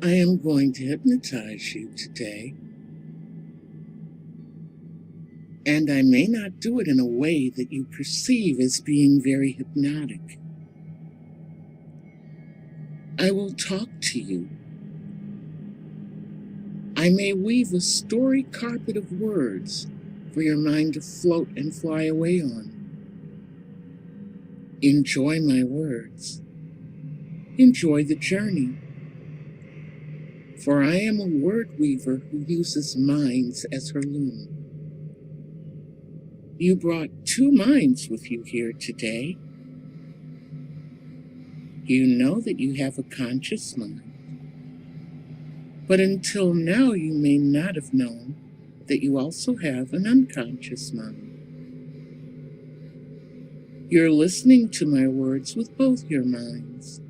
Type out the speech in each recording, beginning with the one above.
I am going to hypnotize you today, and I may not do it in a way that you perceive as being very hypnotic. I will talk to you. I may weave a story carpet of words for your mind to float and fly away on. Enjoy my words. Enjoy the journey. For I am a word weaver who uses minds as her loom. You brought 2 minds with you here today. You know that you have a conscious mind. But until now, you may not have known that you also have an unconscious mind. You're listening to my words with both your minds.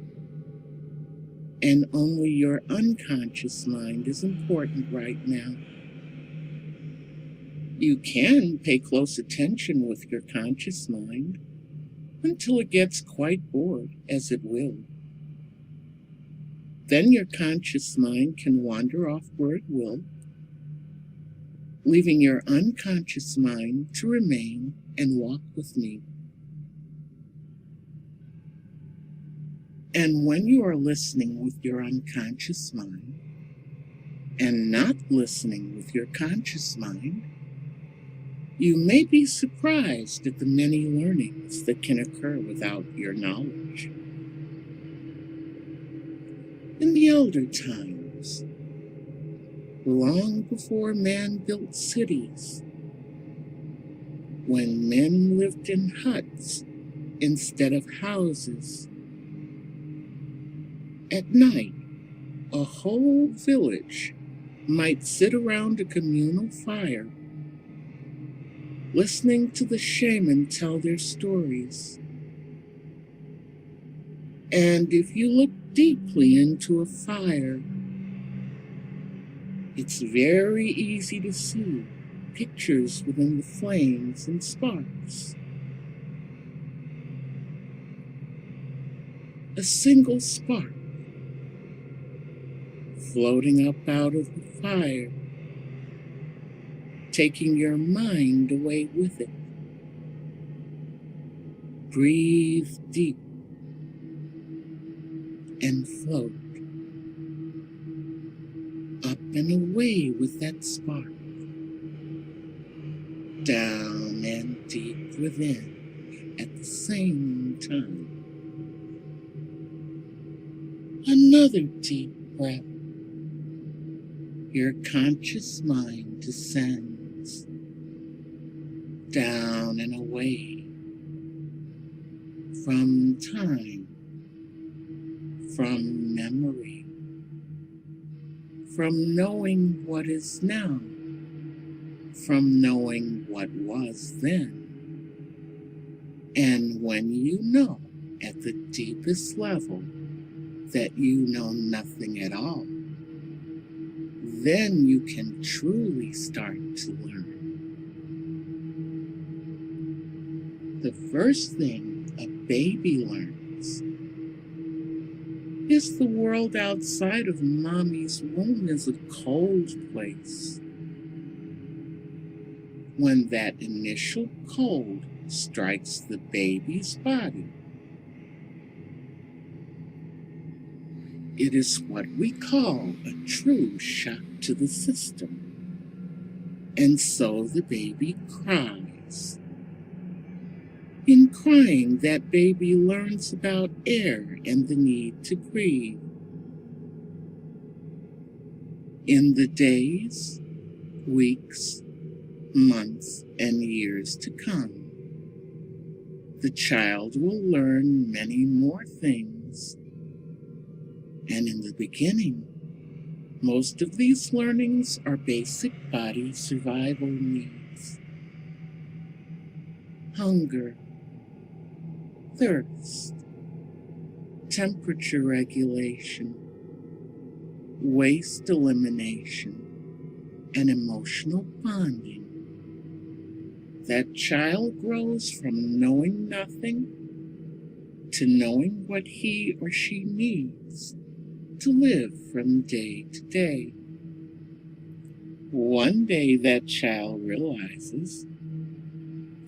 And only your unconscious mind is important right now. You can pay close attention with your conscious mind until it gets quite bored, as it will. Then your conscious mind can wander off where it will, leaving your unconscious mind to remain and walk with me. And when you are listening with your unconscious mind and not listening with your conscious mind, you may be surprised at the many learnings that can occur without your knowledge. In the elder times, long before man built cities, when men lived in huts instead of houses, at night, a whole village might sit around a communal fire, listening to the shaman tell their stories. And if you look deeply into a fire, it's very easy to see pictures within the flames and sparks. A single spark floating up out of the fire, taking your mind away with it. Breathe deep and float up and away with that spark, down and deep within at the same time. Another deep breath. Your conscious mind descends down and away from time, from memory, from knowing what is now, from knowing what was then. And when you know at the deepest level that you know nothing at all, then you can truly start to learn. The first thing a baby learns is the world outside of mommy's womb is a cold place. When that initial cold strikes the baby's body, it is what we call a true shock to the system. And so the baby cries. In crying, that baby learns about air and the need to breathe. In the days, weeks, months, and years to come, the child will learn many more things. And in the beginning, most of these learnings are basic body survival needs. Hunger, thirst, temperature regulation, waste elimination, and emotional bonding. That child grows from knowing nothing to knowing what he or she needs to live from day to day. One day that child realizes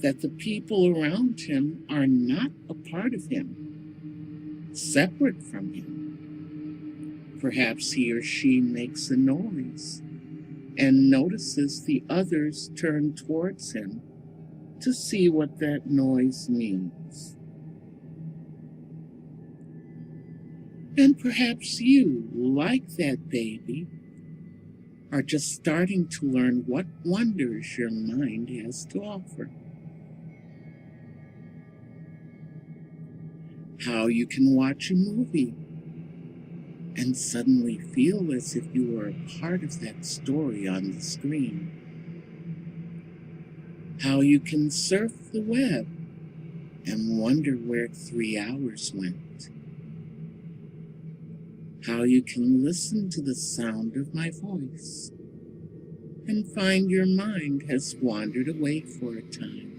that the people around him are not a part of him, separate from him. Perhaps he or she makes a noise and notices the others turn towards him to see what that noise means. And perhaps you, like that baby, are just starting to learn what wonders your mind has to offer. How you can watch a movie and suddenly feel as if you were a part of that story on the screen. How you can surf the web and wonder where 3 hours went. How you can listen to the sound of my voice and find your mind has wandered away for a time.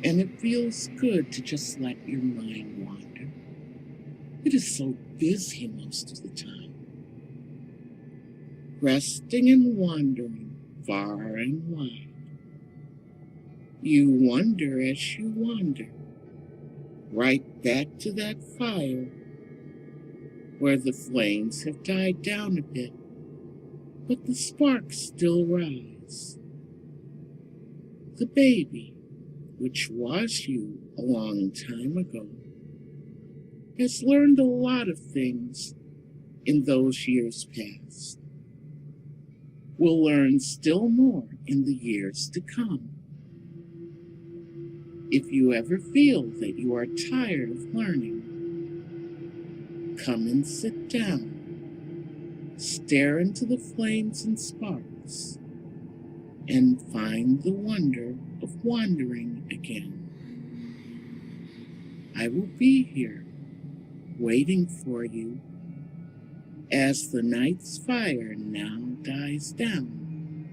And it feels good to just let your mind wander. It is so busy most of the time, resting and wandering far and wide. You wonder as you wander, right back to that fire where the flames have died down a bit, but the sparks still rise. The baby, which was you a long time ago, has learned a lot of things in those years past. Will learn still more in the years to come. If you ever feel that you are tired of learning, come and sit down, stare into the flames and sparks, and find the wonder of wandering again. I will be here, waiting for you, as the night's fire now dies down,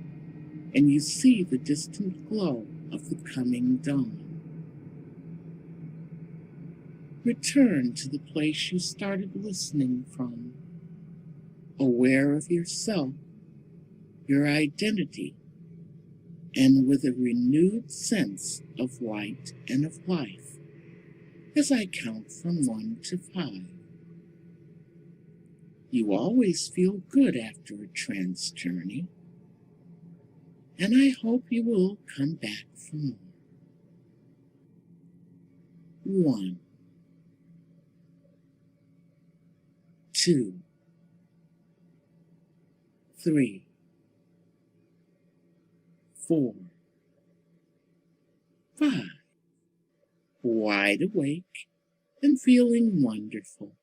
and you see the distant glow of the coming dawn. Return to the place you started listening from, aware of yourself, your identity, and with a renewed sense of light and of life, as I count from 1 to 5. You always feel good after a trance journey, and I hope you will come back for more. 1, 2, 3, 4, 5. Wide awake and feeling wonderful.